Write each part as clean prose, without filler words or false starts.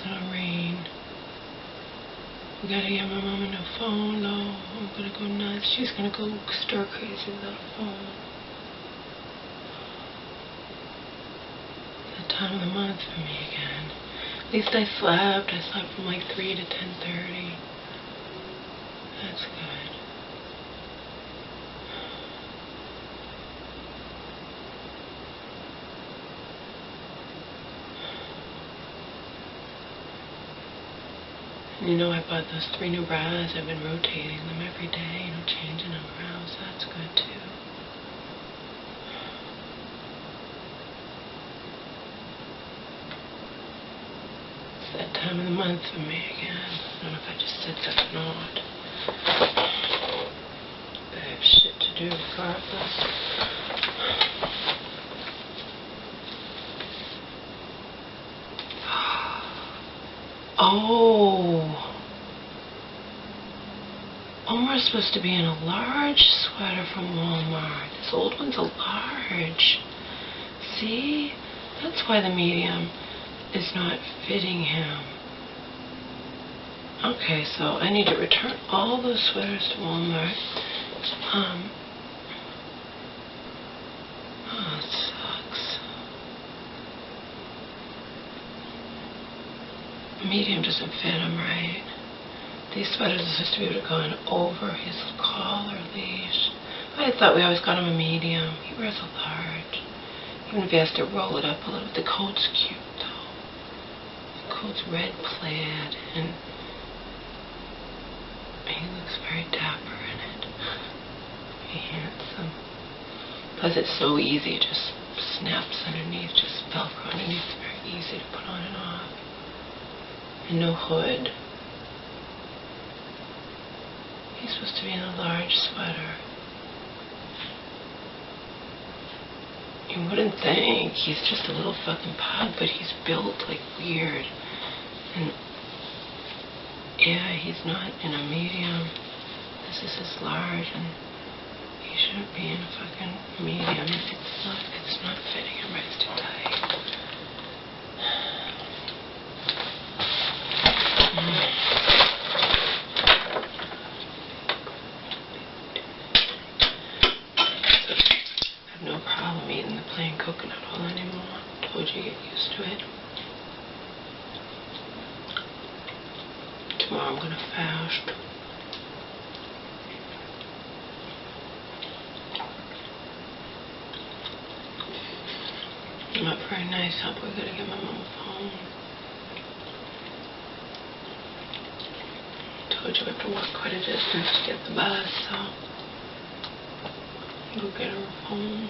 gonna rain. We gotta get my mom a new phone though. I'm gonna go nuts. She's gonna go stir crazy without a phone. It's the time of the month for me again. At least I slept. I slept from like 3 to 10:30. That's good. You know, I bought those 3 new bras. I've been rotating them every day, changing them around, so that's good too. It's that time of the month for me again. I don't know if I just said that or not. I have shit to do regardless. Oh, we're supposed to be in a large sweater from Walmart. This old one's a large. See? That's why the medium is not fitting him. Okay, so I need to return all those sweaters to Walmart. Oh, it sucks. Medium doesn't fit him right. These sweaters are supposed to be able to go in over his collar leash. I thought we always got him a medium. He wears a large. Even if he has to roll it up a little bit. The coat's cute though. The coat's red plaid and he looks very dapper in it. Very handsome. Plus it's so easy. It just snaps underneath. Just Velcro underneath. It's very easy to put on and off. And no hood. He's supposed to be in a large sweater. You wouldn't think. He's just a little fucking pug, but he's built like weird. And yeah, he's not in a medium. This is his large, and he shouldn't be in a fucking medium. It's not fitting him right. It's too tight. Plain coconut oil anymore. Told you, get used to it. Tomorrow I'm gonna fast. Not very nice. How we gotta get my mom a phone. Told you I have to walk quite a distance to get the bus, so go get her a phone.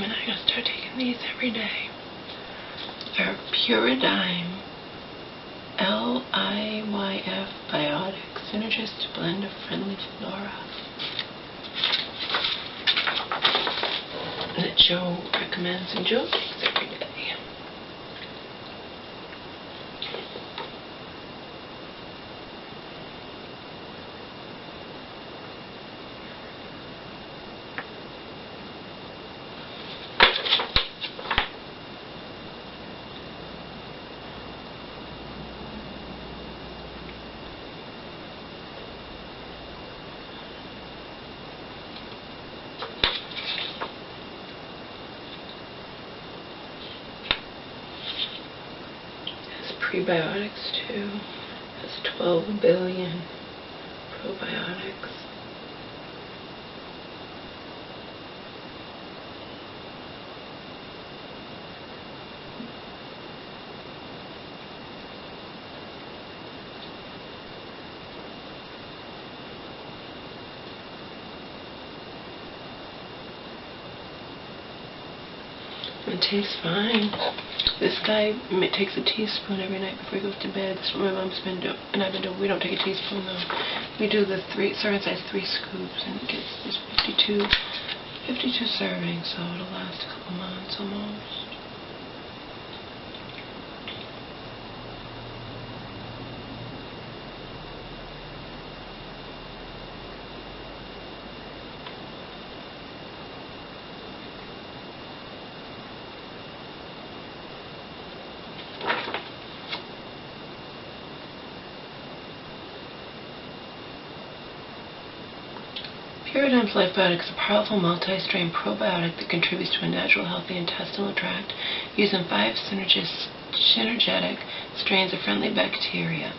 I gotta start taking these every day. They're Puridyme LIYF Biotic Synergist Blend of Friendly Flora. That Joe recommends and Joe takes every day. prebiotics too. Has 12 billion probiotics. It tastes fine. This guy takes a teaspoon every night before he goes to bed. That's what my mom's been doing, and I've been doing. We don't take a teaspoon though. We do the serving size 3 scoops, and it gets this 52 servings, so it'll last a couple months almost. Paradigm's Life Biotic is a powerful multi-strain probiotic that contributes to a natural, healthy intestinal tract using 5 synergetic strains of friendly bacteria.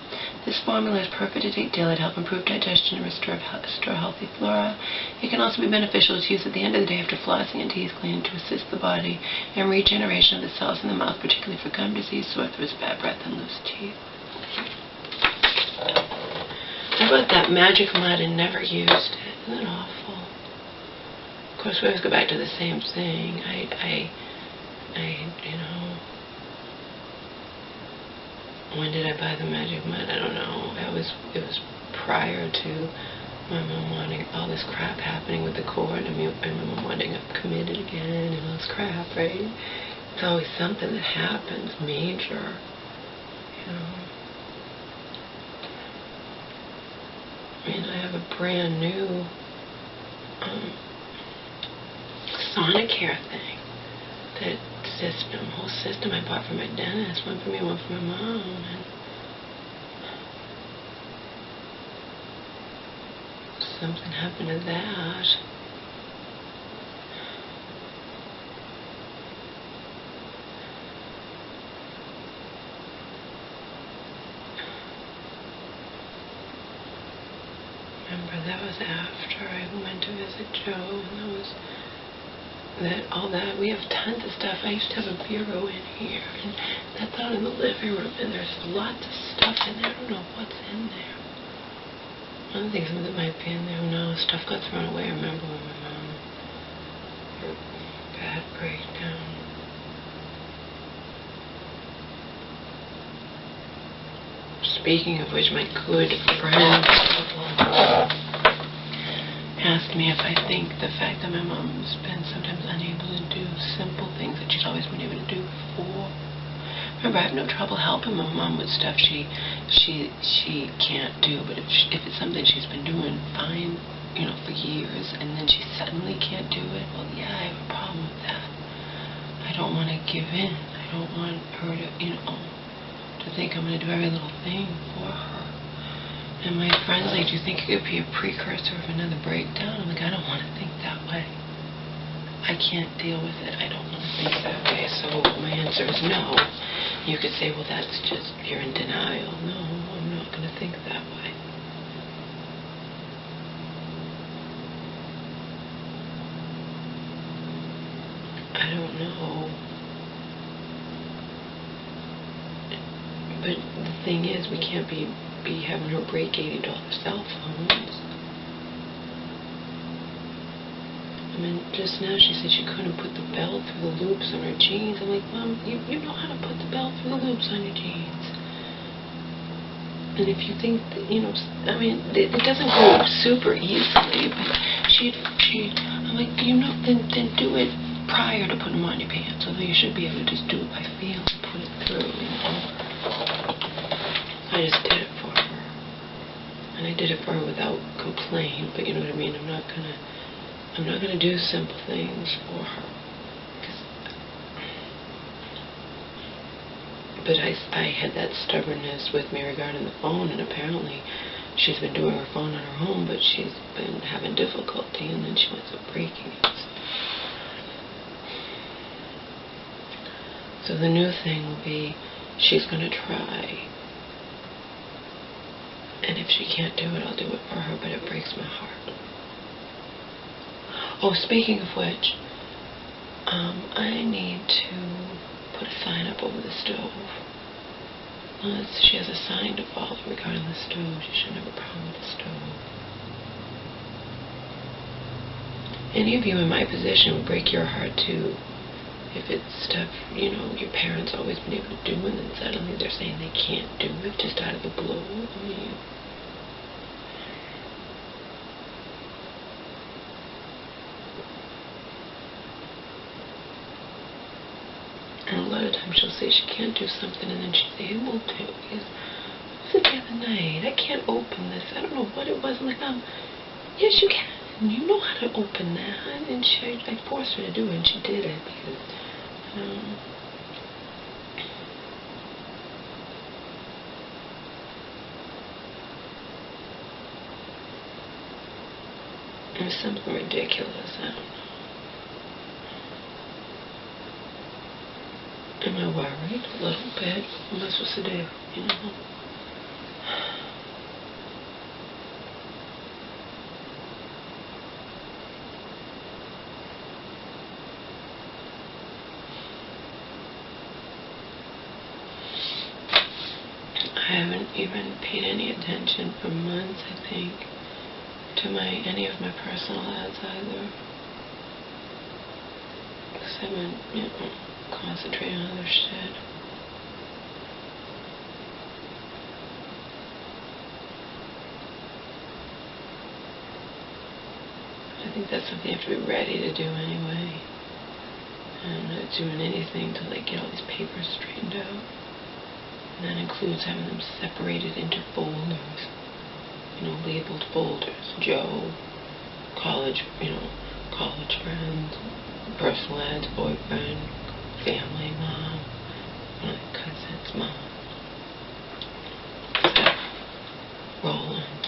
This formula is perfect to take daily to help improve digestion and restore healthy flora. It can also be beneficial to use at the end of the day after flossing and teeth cleaning to assist the body in regeneration of the cells in the mouth, particularly for gum disease, sore throats, bad breath, and loose teeth. I bought that magic mud and never used it. Isn't it awful? Of course, we always go back to the same thing. You know, when did I buy the magic mud? I don't know. It was prior to my mom wanting all this crap happening with the court, and my mom wanting up committed again, and all this crap, right? It's always something that happens major, you know. I mean, I have a brand new Sonicare thing. That whole system I bought for my dentist. One for me, one for my mom. And something happened to that. Remember, that was after I went to visit Joe, and all that. We have tons of stuff. I used to have a bureau in here, and that's out in the living room, and there's lots of stuff in there. I don't know what's in there. One of the things that might be in there, who knows, stuff got thrown away. I remember when my mom had a bad breakdown. Speaking of which, my good friend asked me if I think the fact that my mom's been sometimes unable to do simple things that she's always been able to do before. Remember, I have no trouble helping my mom with stuff she can't do, but if it's something she's been doing fine, you know, for years, and then she suddenly can't do it, well, yeah, I have a problem with that. I don't want to give in. I don't want her to, you know, to think I'm going to do every little thing for her. And my friend's like, do you think it could be a precursor of another breakdown? I'm like, I don't want to think that way. I can't deal with it. I don't want to think that way. So my answer is no. You could say, well, that's just, you're in denial. No, I'm not going to think that way. I don't know. But the thing is, we can't be having her break $80 cell phones. I mean, just now she said she couldn't put the belt through the loops on her jeans. I'm like, Mom, you know how to put the belt through the loops on your jeans. And if you think that, you know, I mean, it doesn't go super easily, but I'm like, you know, then do it prior to putting them on your pants. Although you should be able to just do it by feel and put it through, you know. I just did it for her. And I did it for her without complaint, but you know what I mean? I'm not gonna do simple things for her. But I had that stubbornness with me regarding the phone, and apparently she's been doing her phone on her own, but she's been having difficulty, and then she winds up breaking it. So the new thing will be, she's going to try. And if she can't do it, I'll do it for her, but it breaks my heart. Oh, speaking of which, I need to put a sign up over the stove. She has a sign to follow regarding the stove. She shouldn't have a problem with the stove. Any of you in my position would break your heart too. If it's stuff, you know, your parents always been able to do, and then suddenly they're saying they can't do it just out of the blue. I mean, and a lot of times she'll say she can't do something, and then she's able to. Because what was it the other night? I can't open this. I don't know what it was. I'm like, yes, you can. You know how to open that. And I forced her to do it, and she did it because, it was something ridiculous. I don't know. Am I worried? A little bit. What am I supposed to do? You know? I haven't even paid any attention for months, I think, to any of my personal ads either. Because I've been, you know, concentrating on other shit. I think that's something you have to be ready to do anyway. I'm not doing anything to like get all these papers straightened out. And that includes having them separated into folders. You know, labeled folders. Joe, college, college friends, personal ads, boyfriend, family, mom, cousins, mom, Roland.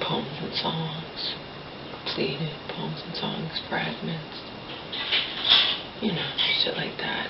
Poems and songs, completed poems and songs, fragments, you know, shit like that.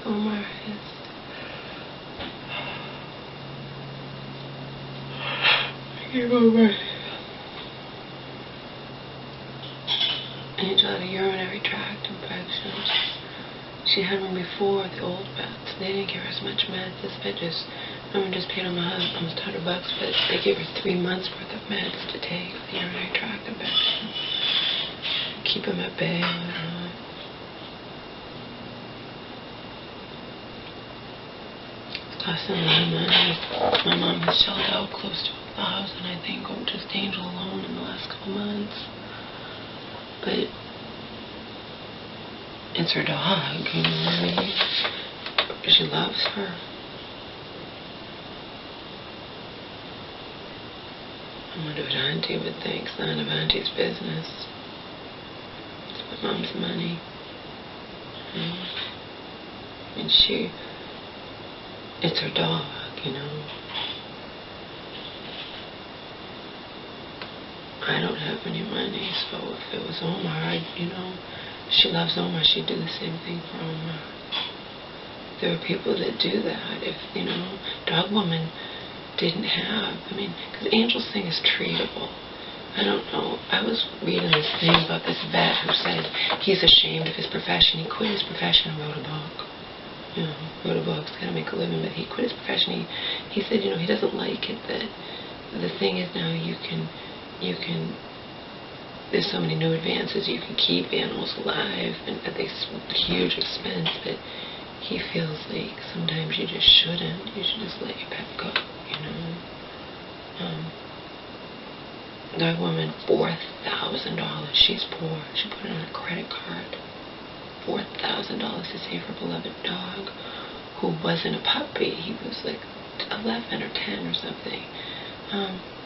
Oh my wrist. I gave over. Angel had a urinary tract infection. She had one before, the old vets. They didn't give her as much meds. This vet just paid almost $100, but they gave her 3 months worth of meds to take for the urinary tract infection. Keep them at bay and whatnot. Costing a lot of money. My mom has shelled out close to $1,000, I think, on just Angel alone in the last couple months. But it's her dog, you know what I mean? She loves her. I wonder what Auntie would think. It's none of Auntie's business. It's my mom's money. And it's her dog, you know. I don't have any money, so if it was Omar, she loves Omar, she'd do the same thing for Omar. There are people that do that. If, Dog Woman didn't have, because Angel's thing is treatable. I don't know. I was reading this thing about this vet who said he's ashamed of his profession. He quit his profession and wrote a book. Wrote a book, he's got to make a living, but he quit his profession. He said, he doesn't like it, that the thing is now you can, there's so many new advances, you can keep animals alive, and at this huge expense, but he feels like sometimes you just shouldn't. You should just let your pet go, you know. That woman, $4,000. She's poor. She put it on a credit card. $4,000 to save her beloved dog, who wasn't a puppy. He was like 11 or 10 or something.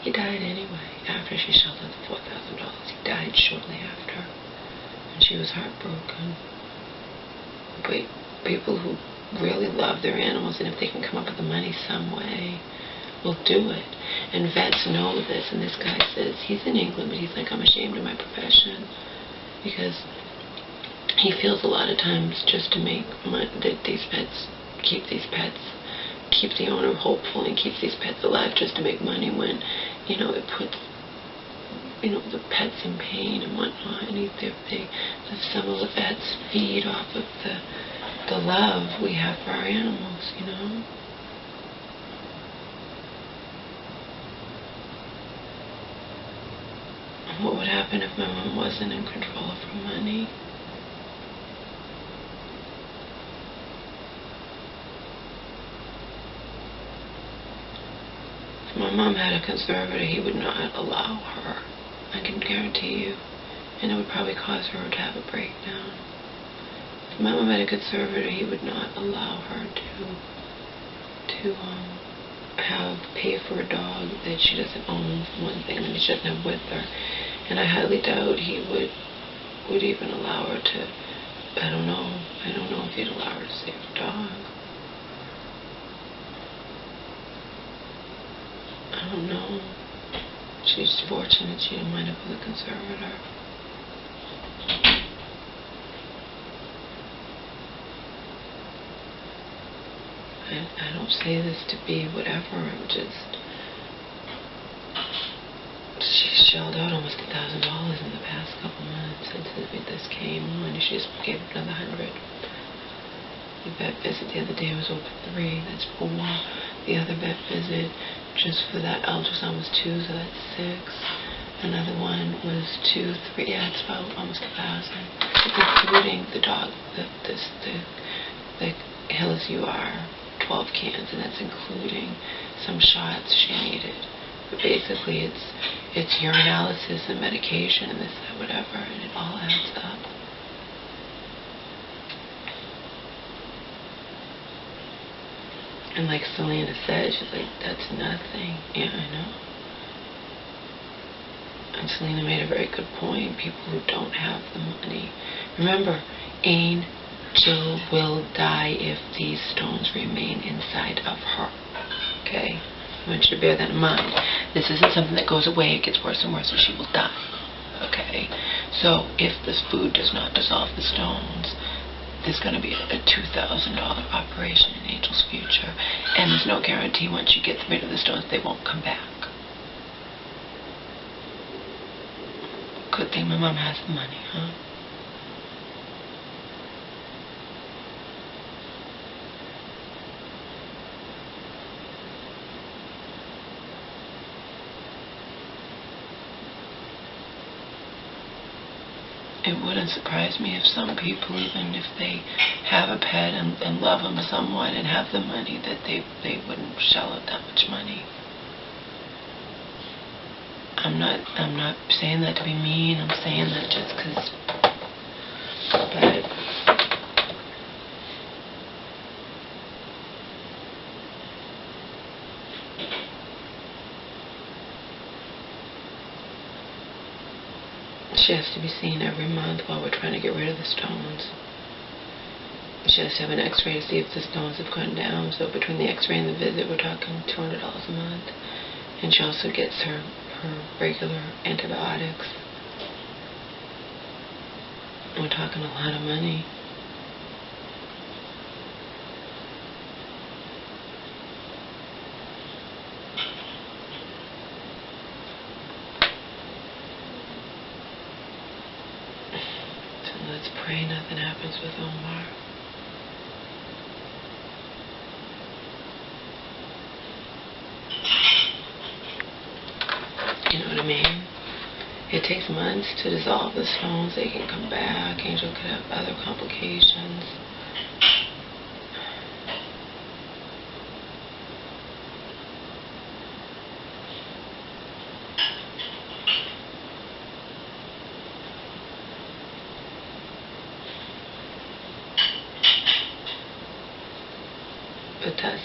He died anyway after she shelled out the $4,000. He died shortly after, and she was heartbroken. But people who really love their animals, and if they can come up with the money some way, will do it. And vets know this, and this guy says, he's in England, but he's like, I'm ashamed of my profession, because he feels a lot of times just to make money, that these pets, keep the owner hopeful and keeps these pets alive just to make money, when, you know, it puts, you know, the pets in pain and whatnot. And some of the vets feed off of the love we have for our animals, you know. What would happen if my mom wasn't in control of her money? If my mom had a conservator, he would not allow her. I can guarantee you. And it would probably cause her to have a breakdown. If my mom had a conservator, he would not allow her to pay for a dog that she doesn't own, one thing, and she doesn't have with her. And I highly doubt he would even allow her to, I don't know if he'd allow her to save a dog. I don't know. She's fortunate she didn't wind up with a conservator. I don't say this to be whatever, I'm just... She shelled out almost $1,000 in the past couple months since this came on, and she just gave another $100. The vet visit the other day was over 3, that's 4. The other vet visit just for that ultrasound was 2, so that's 6. Another one was 2, 3, yeah, it's about almost 1,000. It's including the dog, the Hills UR 12 cans, and that's including some shots she needed. But basically it's urinalysis and medication and this, that, whatever, and it all adds up. And like Selena said, she's like, that's nothing. Yeah, I know. And Selena made a very good point. People who don't have the money. Remember, Angel will die if these stones remain inside of her. Okay? I want you to bear that in mind. This isn't something that goes away, it gets worse and worse, and she will die. Okay? So, if this food does not dissolve the stones, there's going to be a $2,000 operation in Angel's future. And there's no guarantee once you get rid of the stones, they won't come back. Good thing my mom has the money, huh? It wouldn't surprise me if some people, even if they have a pet and love them somewhat and have the money, that they wouldn't shell out that much money. I'm not saying that to be mean. I'm saying that just because. But she has to be seen every month while we're trying to get rid of the stones. She has to have an x-ray to see if the stones have gone down. So between the x-ray and the visit, we're talking $200 a month. And she also gets her regular antibiotics. We're talking a lot of money. Let's pray nothing happens with Omar. You know what I mean? It takes months to dissolve the stones. They can come back. Angel could have other complications.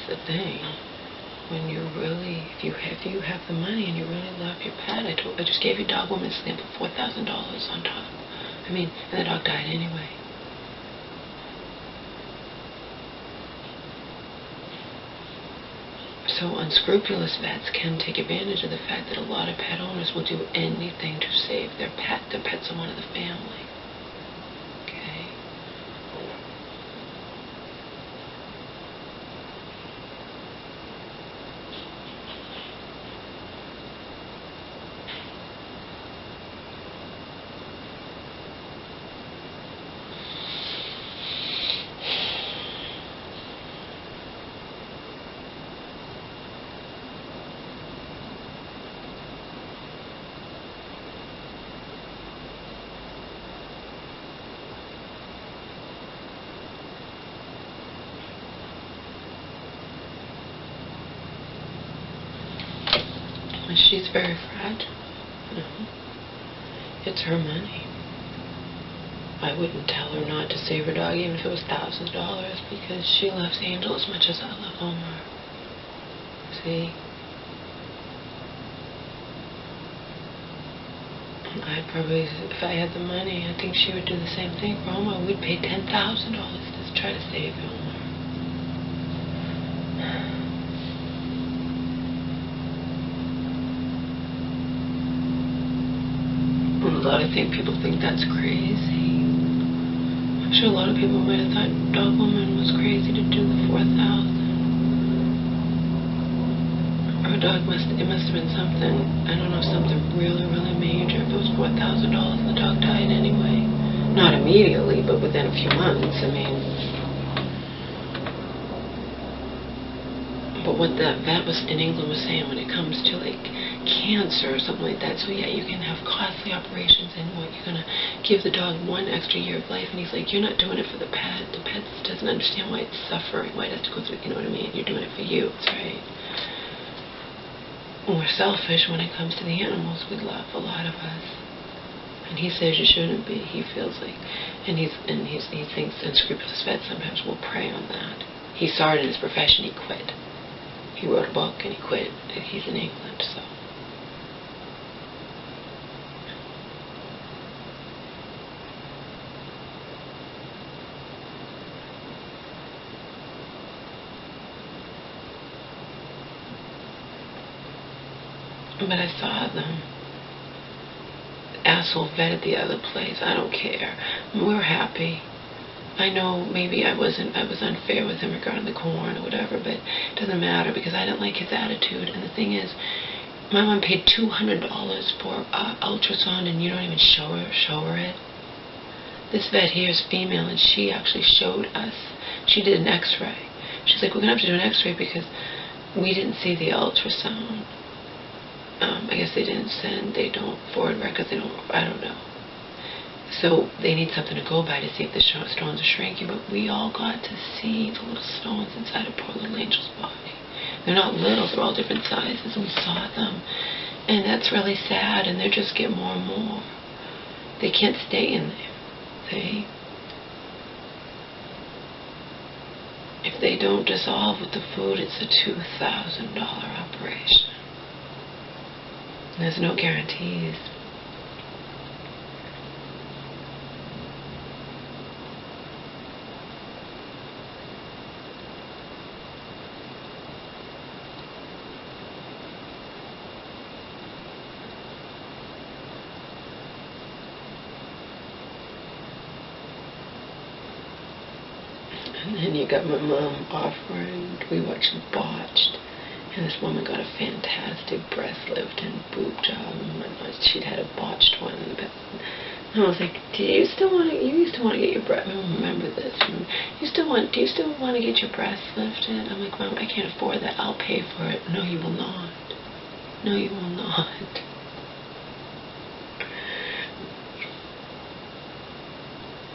the thing. When you're really, if you have the money and you really love your pet, I just gave your dog woman's stamp for $4,000 on top. I mean, and the dog died anyway. So unscrupulous vets can take advantage of the fact that a lot of pet owners will do anything to save their pet. Their pet's someone of the family. Okay? She's very fragile. It's her money. I wouldn't tell her not to save her dog even if it was $1,000 because she loves Angel as much as I love Omar. See? I'd probably, if I had the money, I think she would do the same thing for Omar. We'd pay $10,000 to try to save Omar. A lot of people think that's crazy. I'm sure a lot of people might have thought Dog Woman was crazy to do the $4,000. Her dog must have been something, I don't know, something really, really major. If it was $4,000, the dog died anyway. Not immediately, but within a few months. I mean, but what that vet was in England was saying when it comes to like cancer or something like that, so yeah, you can have costly operations and what, you're going to give the dog 1 extra year of life, and he's like, you're not doing it for the pet. The pet doesn't understand why it's suffering, why it has to go through, you know what I mean? You're doing it for you, it's right. We're selfish when it comes to the animals. We love, a lot of us. And he says you shouldn't be. He feels like, and he thinks unscrupulous vets sometimes will prey on that. He saw it in his profession, he quit. He wrote a book and he quit. He's in England, so. But I saw them. Asshole vet at the other place. I don't care. We're happy. I know maybe I was unfair with him regarding the corn or whatever, but it doesn't matter because I didn't like his attitude. And the thing is, my mom paid $200 for ultrasound, and you don't even show her it. This vet here is female, and she actually showed us. She did an X-ray. She's like, we're gonna have to do an X-ray because we didn't see the ultrasound. I guess they don't forward records, I don't know. So they need something to go by to see if the stones are shrinking, but we all got to see the little stones inside of poor little Angel's body. They're not little, they're all different sizes, and we saw them. And that's really sad, and they just get more and more. They can't stay in there, see? If they don't dissolve with the food, it's a $2,000 operation. There's no guarantees. And then you got my mom offering, we watched Botched. And this woman got a fantastic breast lift and boob job, and she'd had a botched one. And I was like, you used to want to get your breast, I remember this. Do you still want to get your breast lifted? I'm like, Mom, I can't afford that. I'll pay for it. No, you will not. No, you will not.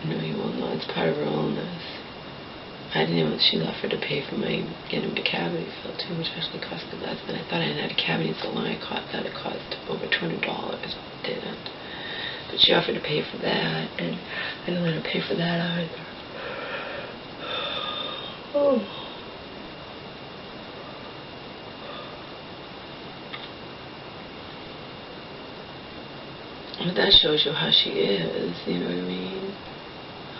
No, you will not. It's part of her illness. I didn't even, she offered to pay for my getting a cavity filled too, which actually cost me less than I thought. I hadn't had a cavity in so long. I thought it cost over $200. It didn't. But she offered to pay for that, and I didn't let her pay for that either. Oh. But that shows you how she is, you know what I mean?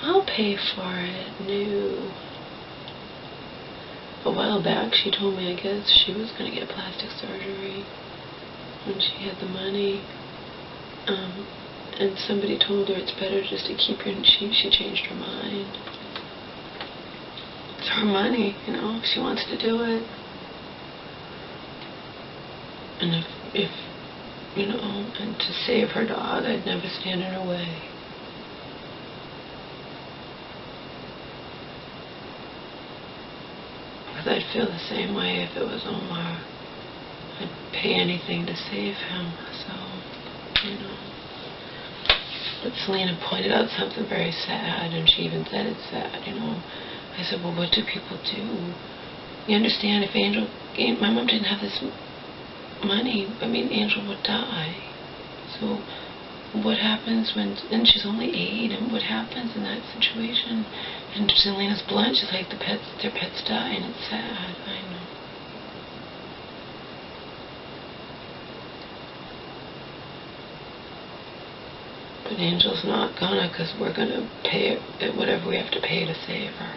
I'll pay for it. No. A while back, she told me, I guess, she was going to get plastic surgery when she had the money. And somebody told her it's better just to keep her, and she changed her mind. It's her money, you know, if she wants to do it. And if you know, and to save her dog, I'd never stand in her way. Because I'd feel the same way if it was Omar. I'd pay anything to save him, so, you know. But Selena pointed out something very sad, and she even said it's sad, you know. I said, well, what do people do? You understand, if my mom didn't have this money, I mean, Angel would die. So what happens when, and she's only 8, and what happens in that situation? And Selena's blunt, she's like, their pets die, and it's sad. I know. But Angel's not gonna, because we're gonna pay it whatever we have to pay to save her.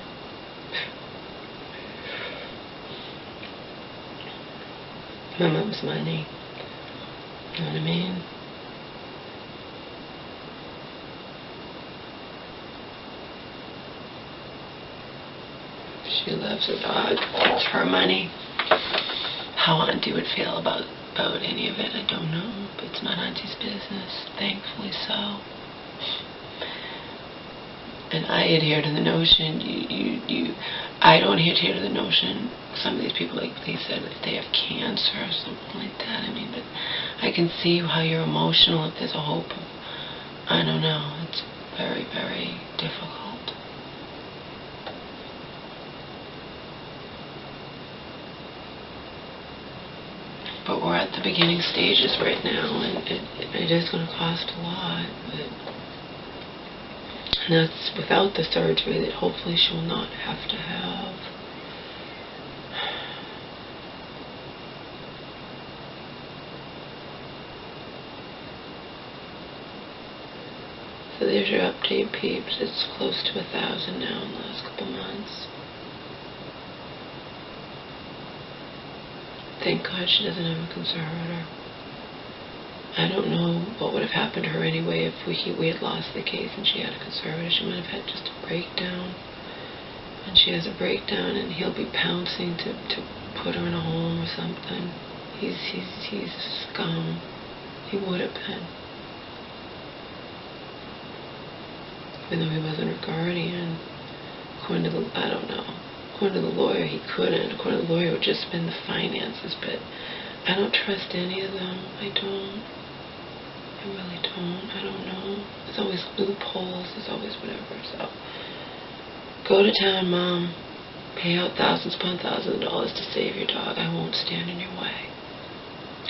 My mom's money. You know what I mean? She loves her dog. It's her money. How Auntie would feel about any of it, I don't know. But it's not Auntie's business. Thankfully so. And I adhere to the notion, I don't adhere to the notion, some of these people, like they said, if they have cancer or something like that, I mean, but I can see how you're emotional if there's a hope. I don't know, it's very, very difficult. But we're at the beginning stages right now, and it is going to cost a lot, but... And that's without the surgery that hopefully she will not have to have. So there's your update, peeps. It's close to 1,000 now in the last couple months. Thank God she doesn't have a conservator. I don't know what would have happened to her anyway if we had lost the case and she had a conservator. She might have had just a breakdown. And she has a breakdown, and he'll be pouncing to put her in a home or something. He's scum. He would have been. Even though he wasn't her guardian. According to the, I don't know. According to the lawyer, he couldn't. According to the lawyer, it would just spend the finances, but I don't trust any of them. I don't. I really don't. I don't know. There's always loopholes. There's always whatever. So, go to town, Mom. Pay out thousands upon thousands of dollars to save your dog. I won't stand in your way.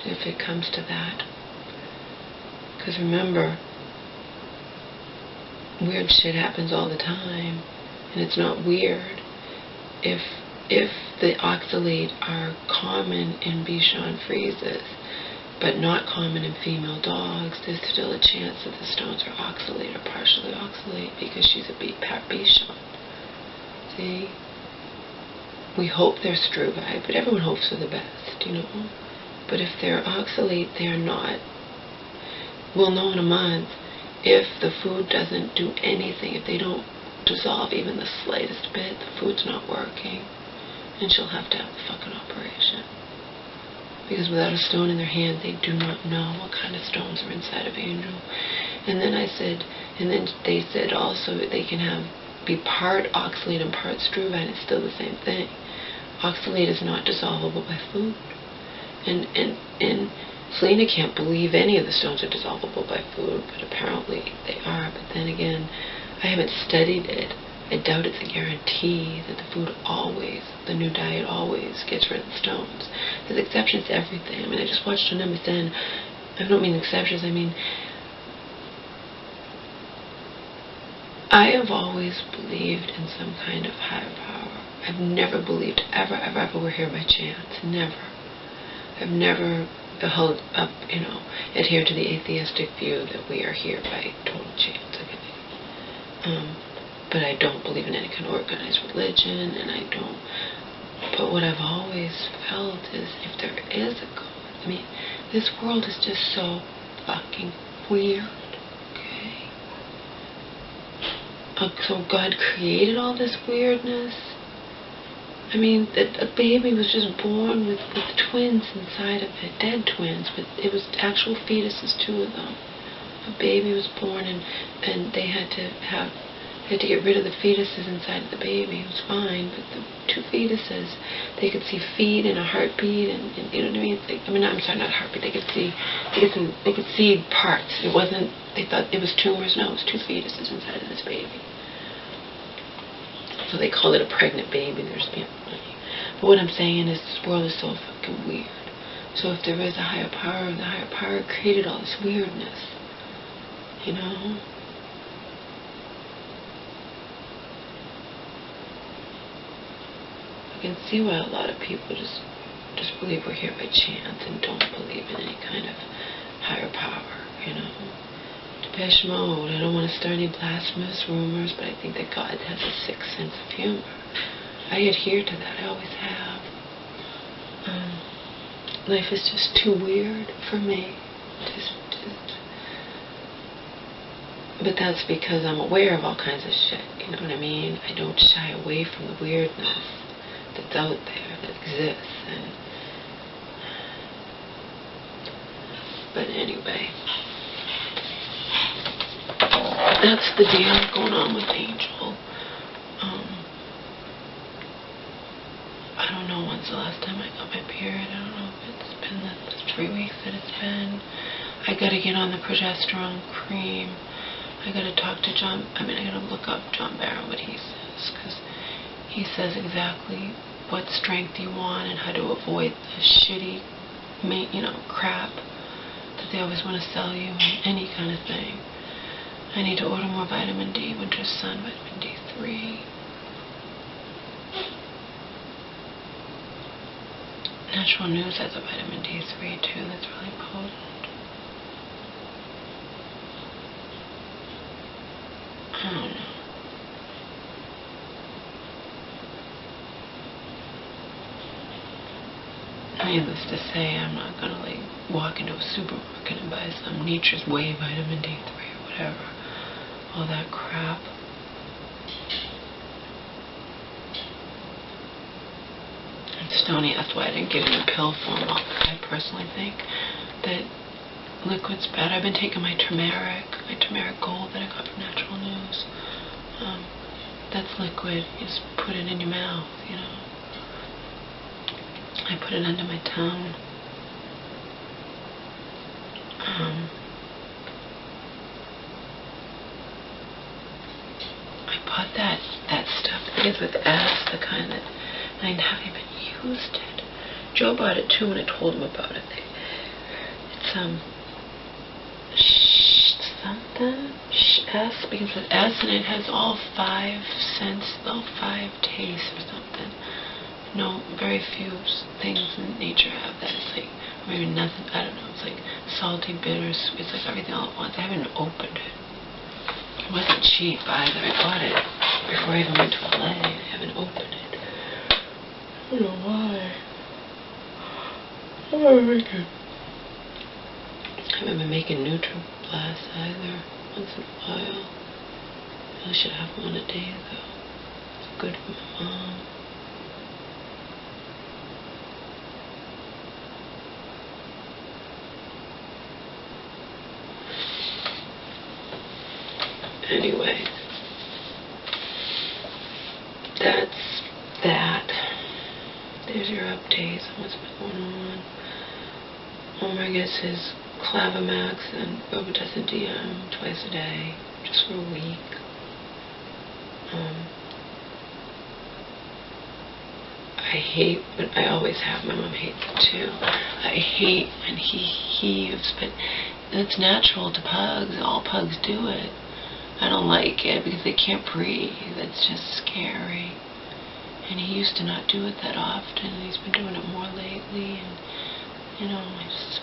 If it comes to that. Because remember, weird shit happens all the time. And it's not weird. If the oxalate are common in Bichon freezes, but not common in female dogs, there's still a chance that the stones are oxalate or partially oxalate because she's a Bichon. See? We hope they're struvite, but everyone hopes for the best, you know? But if they're oxalate, they're not. We'll know in a month if the food doesn't do anything, if they don't dissolve even the slightest bit, the food's not working. And she'll have to have the fucking operation. Because without a stone in their hand, they do not know what kind of stones are inside of Angel. And then I said, and then they said also that they can be part oxalate and part struvite. It's still the same thing. Oxalate is not dissolvable by food. And Selena can't believe any of the stones are dissolvable by food, but apparently they are. But then again, I haven't studied it. I doubt it's a guarantee that the food always, the new diet always gets rid of the stones. There's exceptions to everything. I mean, I just watched on MSN. I don't mean exceptions, I mean, I have always believed in some kind of higher power. I've never believed ever we're here by chance. Never. I've never hold up, adhere to the atheistic view that we are here by total chance. But I don't believe in any kind of organized religion, and I don't. But what I've always felt is, if there is a God, I mean, this world is just so fucking weird. Okay. So God created all this weirdness. I mean, a baby was just born with twins inside of it, dead twins, but it was actual fetuses, 2 of them. A baby was born, and they had to get rid of the fetuses inside of the baby. It was fine, but the 2 fetuses, they could see feed and a heartbeat, and you know what I mean? I'm sorry, not heartbeat. They could see parts. It wasn't. They thought it was tumors. No, it was 2 fetuses inside of this baby. So they call it a pregnant baby. But what I'm saying is, this world is so fucking weird. So if there is a higher power, the higher power created all this weirdness. I can see why a lot of people just believe we're here by chance and don't believe in any kind of higher power, Depeche Mode, I don't want to start any blasphemous rumors, but I think that God has a 6th sense of humor. I adhere to that. I always have. Life is just too weird for me. But that's because I'm aware of all kinds of shit, you know what I mean? I don't shy away from the weirdness that's out there, that exists. But anyway, that's the deal going on with Angel. I don't know when's the last time I got my period. I don't know if it's been the 3 weeks that it's been. I gotta get on the progesterone cream. I gotta talk to John. I gotta look up John Barrow, what he says, because he says exactly what strength you want and how to avoid the shitty, crap that they always want to sell you, any kind of thing. I need to order more vitamin D, winter sun, vitamin D3. Natural News has a vitamin D3 too that's really potent. I don't know. Needless to say, I'm not going to walk into a supermarket and buy some Nature's Way vitamin D3 or whatever. All that crap. And Stoney, that's why I didn't get it in pill form. I personally think that liquid's bad. I've been taking my turmeric gold that I got from Natural News. That's liquid. You just put it in your mouth, I put it under my tongue. I bought that stuff. I think it's with S, the kind that I haven't even used it. Joe bought it too when I told him about it. It's something S, because with S and it has all 5 scents, all 5 tastes or something. No, very few things in nature have that. It's like, maybe nothing, I don't know, it's like salty, bitter, sweet, it's like everything all at once. I haven't opened it. It wasn't cheap either. I bought it before I even went to LA. I haven't opened it. I don't know why. I haven't been making NutriBlast either, once in a while. I should have one a day though. It's good for my mom. Anyway, that's that. There's your updates on what's been going on. Homer gets his Clavamax and Robitussin DM twice a day, just for a week. I hate, but I always have, my mom hates it too. I hate when he heaves, but it's natural to pugs. All pugs do it. I don't like it because they can't breathe. It's just scary. And he used to not do it that often. He's been doing it more lately. And, I just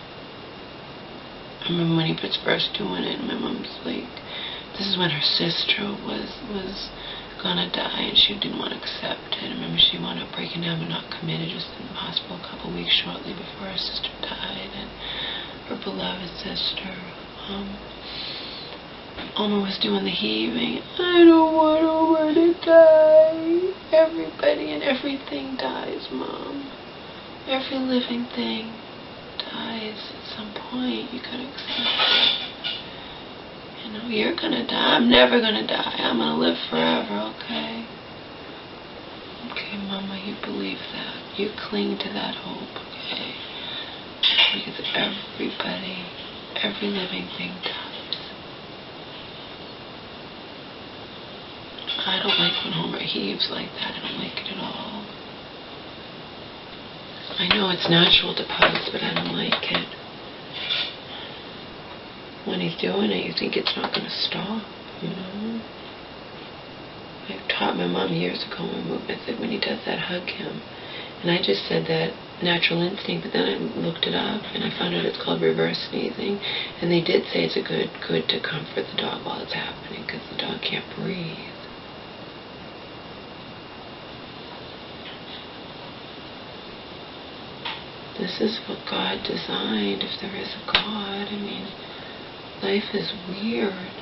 I remember when he was first doing it, my mom's like, this is when her sister was gonna die, and she didn't want to accept it. I remember she wound up breaking down but not committed, just in the hospital a couple weeks shortly before her sister died, and her beloved sister. Oma was doing the heaving. I don't want Oma to die. Everybody and everything dies, Mom. Every living thing dies at some point. You gotta accept it. You know, you're gonna die. I'm never gonna die. I'm gonna live forever, okay? Okay, Mama, you believe that. You cling to that hope, okay? Because everybody, every living thing dies. I don't like when Homer heaves like that. I don't like it at all. I know it's natural to pause, but I don't like it. When he's doing it, you think it's not going to stop, you know? I taught my mom years ago in movement that when he does that, hug him. And I just said that natural instinct, but then I looked it up and I found out it's called reverse sneezing. And they did say it's a good to comfort the dog while it's happening, because the dog can't breathe. This is what God designed, if there is a God. I mean, life is weird.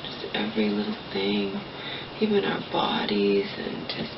Just every little thing, even our bodies, and just